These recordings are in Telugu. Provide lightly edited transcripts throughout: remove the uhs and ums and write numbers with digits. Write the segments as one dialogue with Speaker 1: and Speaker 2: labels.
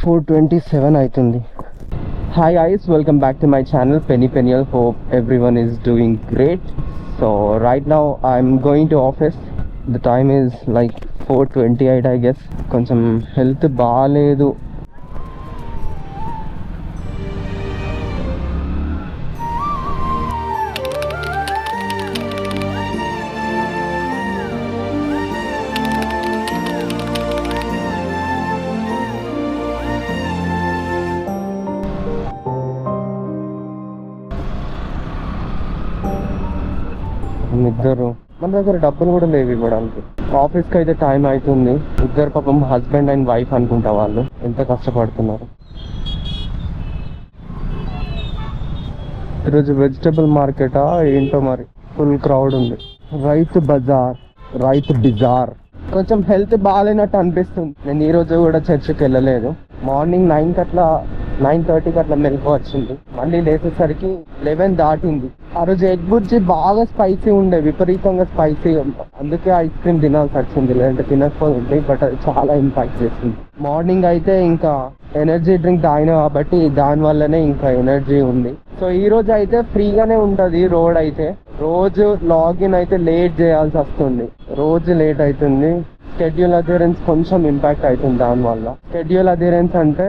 Speaker 1: 4:27 అవుతుంది. Hi guys, welcome back to my channel Penny Peniel. Hope everyone is doing great. So right now I'm going to office. The time is like 4:28 I guess. కొంచెం హెల్త్ బాగాలేదు. ఇద్దరు మన దగ్గర డబ్బులు కూడా లేవు ఇవ్వడానికి. ఆఫీస్కి అయితే టైం అవుతుంది. ఇద్దరు పాపం హస్బెండ్ అండ్ వైఫ్ అనుకుంటా, వాళ్ళు ఎంత కష్టపడుతున్నారు. ఈరోజు వెజిటబుల్ మార్కెటా ఏంటో మరి, ఫుల్ క్రౌడ్ ఉంది. రైతు బిజార్. కొంచెం హెల్త్ బాగాలేనట్టు అనిపిస్తుంది. నేను ఈరోజు కూడా చర్చికి వెళ్ళలేదు. మార్నింగ్ 9:30కి అట్లా మెలకు వచ్చింది. మళ్ళీ లేచేసరికి 11 దాటింది. ఆ రోజు ఎగ్ బుర్జీ బాగా స్పైసీ ఉండే, విపరీతంగా స్పైసీ. అందుకే ఐస్ క్రీమ్ తినాల్సి వచ్చింది, లేదంటే తినకపోతుంది. బట్ అది చాలా ఇంపాక్ట్ చేసింది. మార్నింగ్ అయితే ఇంకా ఎనర్జీ డ్రింక్ తాగిన కాబట్టి దాని వల్లనే ఇంకా ఎనర్జీ ఉంది. సో ఈ రోజు అయితే ఫ్రీగానే ఉంటది రోడ్ అయితే. రోజు లాగిన్ అయితే లేట్ చేయాల్సి వస్తుంది, రోజు లేట్ అవుతుంది. షెడ్యూల్ అధిరెన్స్ కొంచెం ఇంపాక్ట్ అవుతుంది దానివల్ల. షెడ్యూల్ అధిరెన్స్ అంటే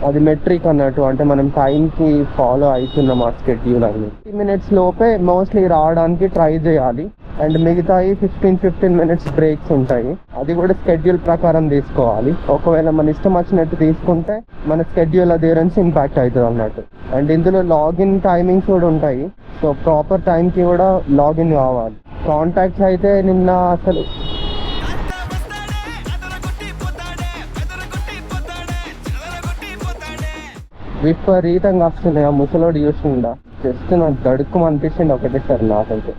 Speaker 1: అది మెట్రిక్ అన్నట్టు, అంటే మనం టైంకి ఫాలో అవుతున్నాం ఆ షెడ్యూల్ అని. 50 minutes లోపే మోస్ట్లీ రావడానికి ట్రై చేయాలి. అండ్ మిగతాయి 15 minutes బ్రేక్స్ ఉంటాయి. అది కూడా షెడ్యూల్ ప్రకారం తీసుకోవాలి. ఒకవేళ మన ఇష్టం వచ్చినట్టు తీసుకుంటే మన షెడ్యూల్ అధిరెన్స్ ఇంపాక్ట్ అవుతుంది అన్నట్టు. అండ్ ఇందులో లాగిన్ టైమింగ్స్ కూడా ఉంటాయి. సో ప్రాపర్ టైంకి కూడా లాగిన్ కావాలి. కాంటాక్ట్స్ అయితే నిన్న అసలు విపరీతంగా వస్తున్నాయి. ఆ ముసలోడు చూసిండా, జస్ట్ నాకు గడుక్కుమ అనిపించింది ఒకటేసారి నాకైతే.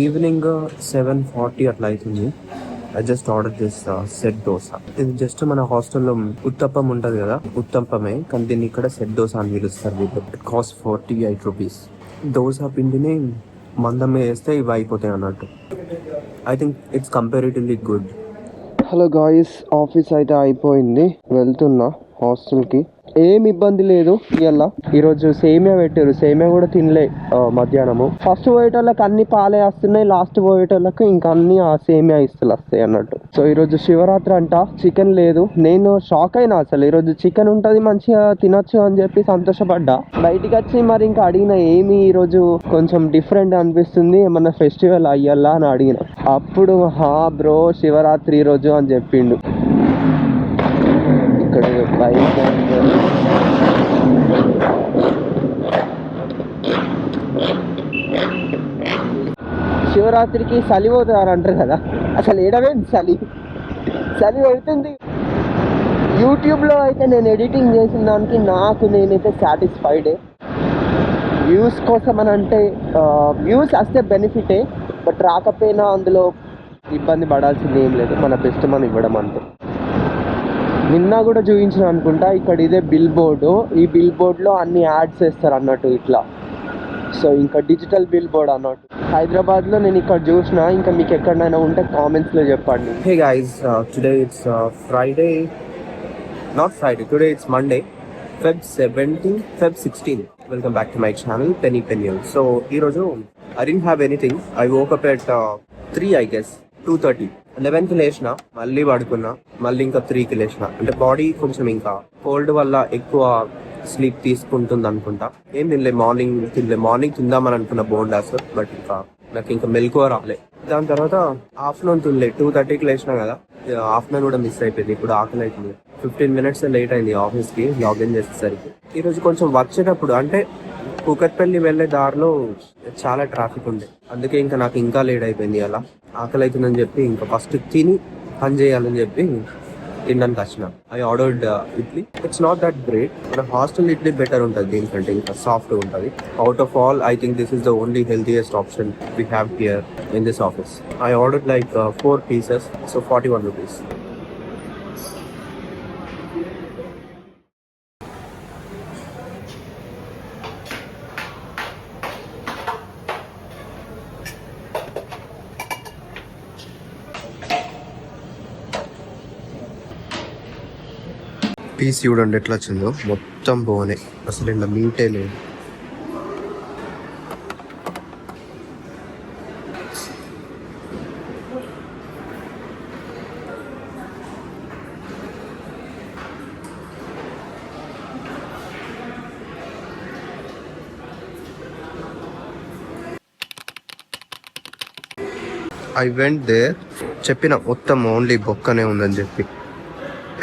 Speaker 1: ఈవినింగ్ 7:40 అట్లా అవుతుంది. I just order this set dosa. ఇది జస్ట్ మన హాస్టల్లో ఉత్తప్పం ఉంటది కదా, ఉత్తప్పమే, కానీ దీన్ని ఇక్కడ సెట్ దోస అని పిలుస్తారు వీళ్ళు. It cost 48 rupees. దోస పిండిని మందం వేస్తే ఇవి అయిపోతాయి అన్నట్టు. I think it's comparatively good. Hello guys, office అయితే అయిపోయింది, వెళ్తున్నా హాస్టల్కి. ఏం ఇబ్బంది లేదు. ఇవాళ ఈరోజు సేమియా పెట్టారు, సేమియా కూడా తినలే మధ్యాహ్నము. ఫస్ట్ పోయేటోళ్ళకి అన్ని పాలే వస్తున్నాయి, లాస్ట్ పోయేటోళ్ళకి ఇంకా అన్ని ఆ సేమియా ఇస్తులు వస్తాయి అన్నట్టు. సో ఈరోజు శివరాత్రి అంట, చికెన్ లేదు. నేను షాక్ అయినా, అసలు ఈరోజు చికెన్ ఉంటది మంచిగా తినొచ్చు అని చెప్పి సంతోషపడ్డా. బయటికి వచ్చి మరి ఇంకా అడిగిన, ఏమి ఈరోజు కొంచెం డిఫరెంట్ అనిపిస్తుంది, ఏమన్నా ఫెస్టివల్ అయ్యాలా అని అడిగిన. అప్పుడు హా బ్రో శివరాత్రి ఈరోజు అని చెప్పిండు. ఇక్కడ బైక్ శివరాత్రికి చలి పోతారు అంటారు కదా, అసలు ఏడవేంటి చలి పెడుతుంది. యూట్యూబ్లో అయితే నేను ఎడిటింగ్ చేసిన దానికి నేనైతే సాటిస్ఫైడే. వ్యూస్ కోసం అని అంటే వ్యూస్ వస్తే బెనిఫిటే, బట్ రాకపోయినా అందులో ఇబ్బంది పడాల్సింది ఏం లేదు. మన బెస్ట్ మనం ఇవ్వడం అంతే. నిన్న కూడా చూపించిన అనుకుంటా, ఇక్కడ ఇదే బిల్ బోర్డు. ఈ బిల్ బోర్డులో అన్ని యాడ్స్ వేస్తారు అన్నట్టు ఇట్లా. సో ఇంకా డిజిటల్ బిల్ బోర్డ్ అన్నట్టు. హైదరాబాద్లో నేను ఇక్కడ చూసిన, ఇంకా మీకు ఎక్కడైనా ఉంటే కామెంట్స్లో చెప్పండి. Hey guys, today it's Friday, not Friday, today it's Monday, Feb 16. Welcome back to my channel penny Peniel. So ఈరోజు I didn't have anything. I woke up at 3 I guess, 2:30. 11కి లేచిన, మళ్ళీ పడుకున్నా, మళ్ళీ ఇంకా 3కి లేచిన. అంటే బాడీ కొంచెం ఇంకా కోల్డ్ వల్ల ఎక్కువ స్లీప్ తీసుకుంటుంది అనుకుంటా. ఏం తినలే, మార్నింగ్ తిందామని అనుకున్న బోండాస్, బట్ నాకు ఇంకా మెలకువ రాలే. దాని తర్వాత ఆఫ్టర్నూన్ తినలే, 2:30కి లేచినా కదా, ఆఫ్టర్నూన్ కూడా మిస్ అయిపోయింది. ఇప్పుడు ఆకలి అవుతుంది. 15 minutes లేట్ అయింది ఆఫీస్కి లాగిన్ చేసేసరికి. ఈరోజు కొంచెం వచ్చేటప్పుడు అంటే కూకట్పల్లి వెళ్ళే దారిలో చాలా ట్రాఫిక్ ఉంది, అందుకే ఇంకా నాకు ఇంకా లేట్ అయిపోయింది. అలా ఆకలి అవుతుందని చెప్పి ఇంకా ఫస్ట్ తిని పని చేయాలని చెప్పి తినడానికి వచ్చిన. I ordered idli. It's not that great. మన హాస్టల్ ఇడ్లీ బెటర్ ఉంటుంది దీనికంటే, ఇంకా సాఫ్ట్ ఉంటుంది. Out of all I think this is the only healthiest option we have here in this office. I ordered like 4 pieces, so 41 rupees. Piece చూడండి ఎట్లా వచ్చిందో, మొత్తం బోనే, అసలు ఇలా మీటే లేదు. ఐ వెంట్ దేర్, చెప్పిన మొత్తం ఓన్లీ బొక్కనే ఉందని చెప్పి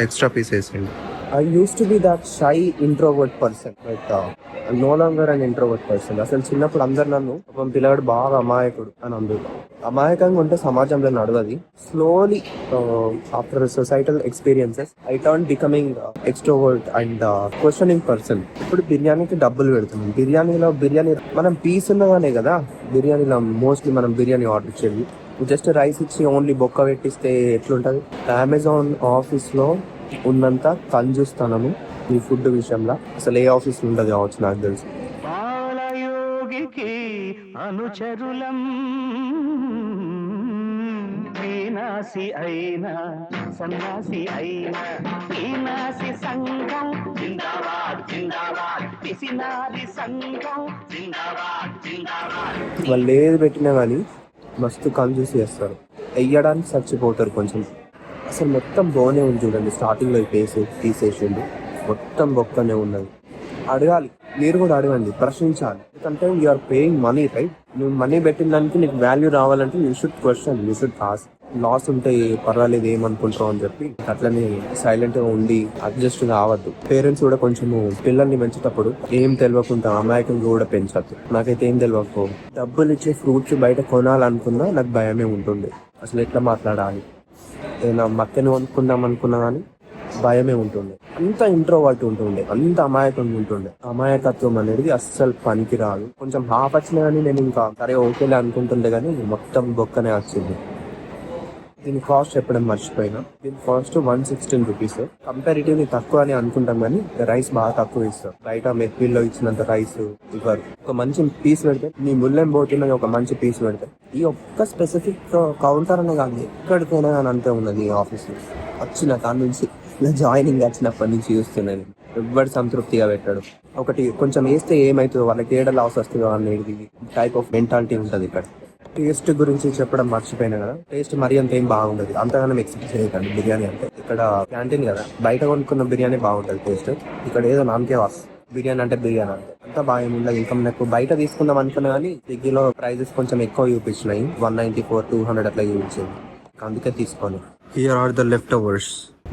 Speaker 1: ఎక్స్ట్రా పీస్ వేసిండు. I used to be that shy introvert person, but I'm no longer an introvert person. అసలు చిన్నప్పుడు అందరు నన్ను ఒక పిల్లగాడు బాగా అమాయకుడు అని అందరు. అమాయకంగా ఉంటే సమాజంలో నడవది. Slowly after societal experiences I turn becoming extrovert and questioning person. ఇప్పుడు బిర్యానీకి డబ్బులు పెడుతున్నాం. బిర్యానీ మనం పీస్ ఉన్నదానే కదా బిర్యానీలో మోస్ట్లీ మనం బిర్యానీ ఆర్డర్ ఇచ్చేది. జస్ట్ రైస్ ఇచ్చి ఓన్లీ బొక్క పెట్టిస్తే ఎట్లుంటది? అమెజాన్ ఆఫీస్ లో ఉన్నంత కంజూస్తానము ఈ ఫుడ్ విషయంలో అసలు ఏ ఆఫీస్ ఉండదు కావచ్చు నాకు తెలుసు. అనుచరులం వీనాసి అయినా సన్నాసి అయినా వీనాసి సంఘం జిందాబాద్ జిందాబాద్ పిసినారి సంఘం జిందాబాద్ జిందాబాద్. వాళ్ళు ఏది పెట్టినా కానీ మస్తు కంజూస్ చేస్తారు, వెయ్యడానికి చచ్చిపోతారు కొంచెం. అసలు మొత్తం బోనే ఉంది చూడండి, స్టార్టింగ్లో తీసేసిండు, మొత్తం బొక్కనే ఉన్నది. అడగాలి, మీరు కూడా అడగండి, ప్రశ్నించాలి. ఎందుకంటే యూఆర్ పేయింగ్ మనీ రైట్. నువ్వు మనీ పెట్టిన దానికి నీకు వాల్యూ రావాలంటే you should question, you should ask. Loss ఉంటే పర్వాలేదు ఏమనుకుంటావు అని చెప్పి అట్లనే సైలెంట్ గా ఉండి అడ్జస్ట్ కావద్దు. పేరెంట్స్ కూడా కొంచెము పిల్లల్ని పెంచేటప్పుడు ఏం తెలియకుండా అమాయకంగా కూడా పెంచద్దు. నాకైతే ఏం తెలియకపో డబ్బులు ఇచ్చే ఫ్రూట్స్ బయట కొనాలనుకున్నా నాకు భయమే ఉంటుంది. అసలు ఎట్లా మాట్లాడాలి, ఏదైనా మక్కని కొనుక్కుందాం అనుకున్నా కానీ భయమే ఉంటుంది. అంత ఇంట్రోవర్ట్ ఉంటుండే, అంత అమాయకంగా ఉంటుండే. అమాయకత్వం అనేది అస్సలు పనికి రాదు. కొంచెం హాఫ్ వచ్చినా కానీ నేను ఇంకా సరే ఓకేలే అనుకుంటుండే, కానీ మొత్తం బొక్కనే వచ్చింది. దీని కాస్ట్ చెప్పడం మర్చిపోయినా, దీని కాస్ట్ 116 rupees. కంపారిటివ్లీ తక్కువ అని అనుకుంటాం కానీ రైస్ బాగా తక్కువ ఇస్తారు. బయట మెక్వీల్లో ఇచ్చినంత రైస్ ఇవ్వరు. ఒక మంచి పీస్ పెడితే నీ ముళ్ళెం పోతున్నది, ఒక మంచి పీస్ పెడితే. ఈ ఒక్క స్పెసిఫిక్ కౌంటర్ అనే కానీ ఎక్కడికైనా కానీ అంతే ఉన్నది. ఈ ఆఫీస్ వచ్చిన దాని నుంచి జాయినింగ్ వచ్చినప్పటి నుంచి చూస్తున్నాను, ఎవ్వరు సంతృప్తిగా పెట్టాడు. ఒకటి కొంచెం వేస్తే ఏమవుతుందో, వాళ్ళకి ఏడ లాస్ వస్తుందో అనేది టైప్ ఆఫ్ మెంటాలిటీ ఉంటుంది ఇక్కడ. టేస్ట్ గురించి చెప్పడం మర్చిపోయినా కదా, టేస్ట్ మరీ అంత ఏం బాగుండదు, అంతగానో ఎక్స్పెక్ట్ చేయకండి. బిర్యానీ అంటే ఇక్కడ క్యాంటీన్ కదా, బయట కొనుక్కున్న బిర్యానీ బాగుంటుంది టేస్ట్. ఇక్కడ ఏదో నామకే వాస్ బిర్యానీ అంటే బిర్యానీ అంటే అంత బాగా ఏముండదు. ఇంకా నాకు బయట తీసుకుందాం అనుకున్నా కానీ స్విగ్గీలో ప్రైజెస్ కొంచెం ఎక్కువ చూపించినాయి, 194, 200 అట్లా చూపించింది, అందుకే తీసుకోను. Here are the leftovers.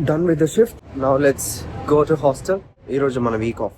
Speaker 1: Done with the shift. Now let's go to hostel. ఈ రోజు మన వీక్ ఆఫ్.